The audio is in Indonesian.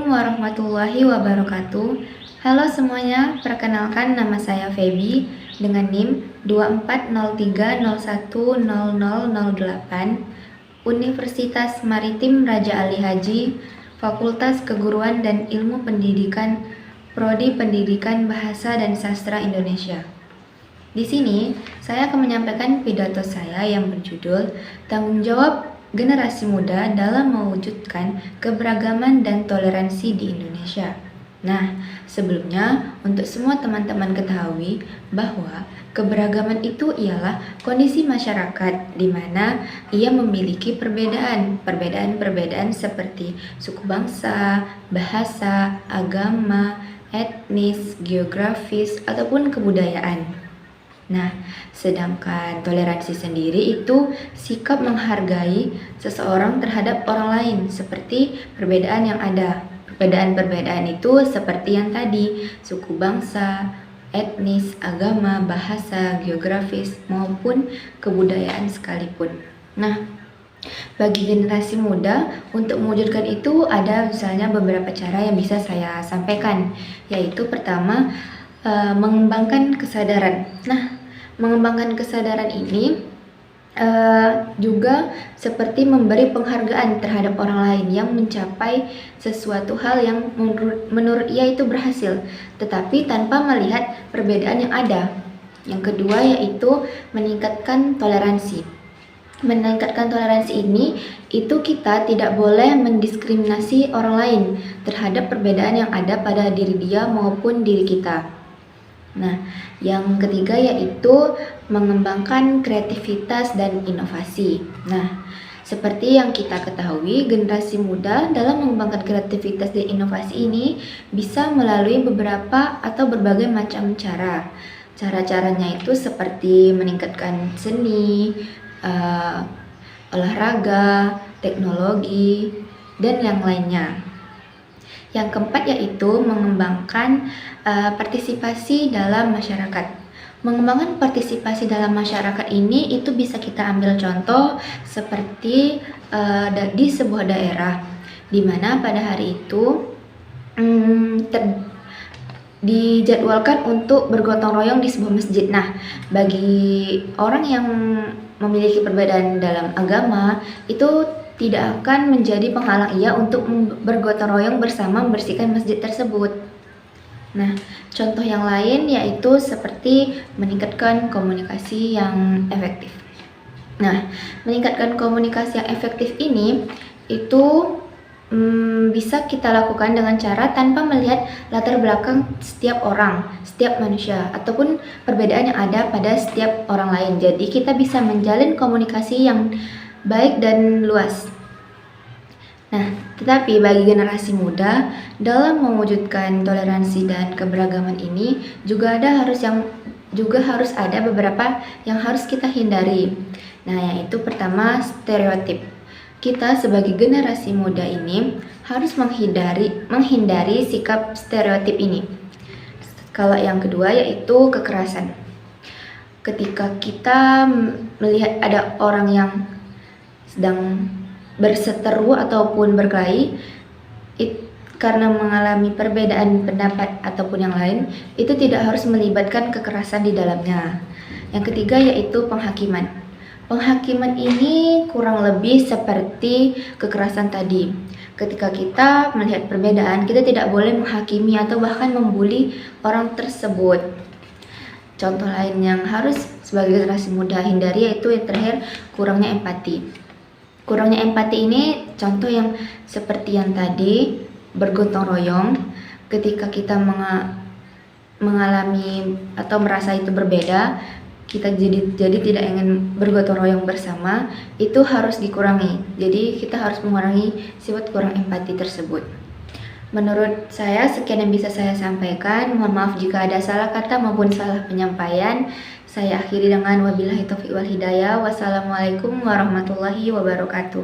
Assalamualaikum warahmatullahi wabarakatuh. Halo semuanya, perkenalkan nama saya Feby dengan NIM 2403010008 Universitas Maritim Raja Ali Haji, Fakultas Keguruan dan Ilmu Pendidikan, Prodi Pendidikan Bahasa dan Sastra Indonesia. Di sini, saya akan menyampaikan pidato saya yang berjudul Tanggung Jawab Generasi Muda dalam Mewujudkan Keberagaman dan Toleransi di Indonesia. Nah, sebelumnya untuk semua teman-teman ketahui bahwa keberagaman itu ialah kondisi masyarakat di mana ia memiliki perbedaan seperti suku bangsa, bahasa, agama, etnis, geografis, ataupun kebudayaan. Nah, sedangkan toleransi sendiri itu sikap menghargai seseorang terhadap orang lain seperti perbedaan yang ada. Perbedaan itu seperti yang tadi, suku bangsa, etnis, agama, bahasa, geografis, maupun kebudayaan sekalipun. Nah, bagi generasi muda untuk mewujudkan itu ada misalnya beberapa cara yang bisa saya sampaikan, yaitu pertama, mengembangkan kesadaran. Nah, mengembangkan kesadaran ini juga seperti memberi penghargaan terhadap orang lain yang mencapai sesuatu hal yang menurut ia itu berhasil, tetapi tanpa melihat perbedaan yang ada. Yang kedua yaitu meningkatkan toleransi. Meningkatkan toleransi ini itu kita tidak boleh mendiskriminasi orang lain terhadap perbedaan yang ada pada diri dia maupun diri kita. Nah, yang ketiga yaitu mengembangkan kreativitas dan inovasi. Nah, seperti yang kita ketahui, generasi muda dalam mengembangkan kreativitas dan inovasi ini bisa melalui beberapa atau berbagai macam cara. Cara-caranya itu seperti meningkatkan seni, olahraga, teknologi, dan yang lainnya. Yang keempat yaitu mengembangkan partisipasi dalam masyarakat. Mengembangkan partisipasi dalam masyarakat ini itu bisa kita ambil contoh seperti di sebuah daerah di mana pada hari itu dijadwalkan untuk bergotong royong di sebuah masjid. Nah, bagi orang yang memiliki perbedaan dalam agama itu tidak akan menjadi penghalang ia untuk bergotong royong bersama membersihkan masjid tersebut. Nah, contoh yang lain yaitu seperti meningkatkan komunikasi yang efektif. Nah, meningkatkan komunikasi yang efektif ini itu bisa kita lakukan dengan cara tanpa melihat latar belakang setiap orang, setiap manusia, ataupun perbedaan yang ada pada setiap orang lain. Jadi kita bisa menjalin komunikasi yang baik dan luas. Nah, tetapi bagi generasi muda dalam mewujudkan toleransi dan keberagaman ini juga harus ada beberapa yang harus kita hindari. Nah, yaitu pertama stereotip. Kita sebagai generasi muda ini harus menghindari sikap stereotip ini. Kalau yang kedua yaitu kekerasan. Ketika kita melihat ada orang yang sedang berseteru ataupun berkelahi karena mengalami perbedaan pendapat ataupun yang lain, itu tidak harus melibatkan kekerasan di dalamnya. Yang ketiga yaitu penghakiman. Penghakiman ini kurang lebih seperti kekerasan tadi. Ketika kita melihat perbedaan, kita tidak boleh menghakimi atau bahkan membuli orang tersebut. Contoh lain yang harus sebagai generasi muda hindari yaitu yang terakhir, kurangnya empati. Kurangnya empati ini contoh yang seperti yang tadi, bergotong royong. Ketika kita mengalami atau merasa itu berbeda, kita jadi tidak ingin bergotong royong bersama, itu harus dikurangi. Jadi kita harus mengurangi sifat kurang empati tersebut. Menurut saya sekian yang bisa saya sampaikan. Mohon maaf jika ada salah kata maupun salah penyampaian. Saya akhiri dengan wabillahi taufiq wal hidayah. Wassalamualaikum warahmatullahi wabarakatuh.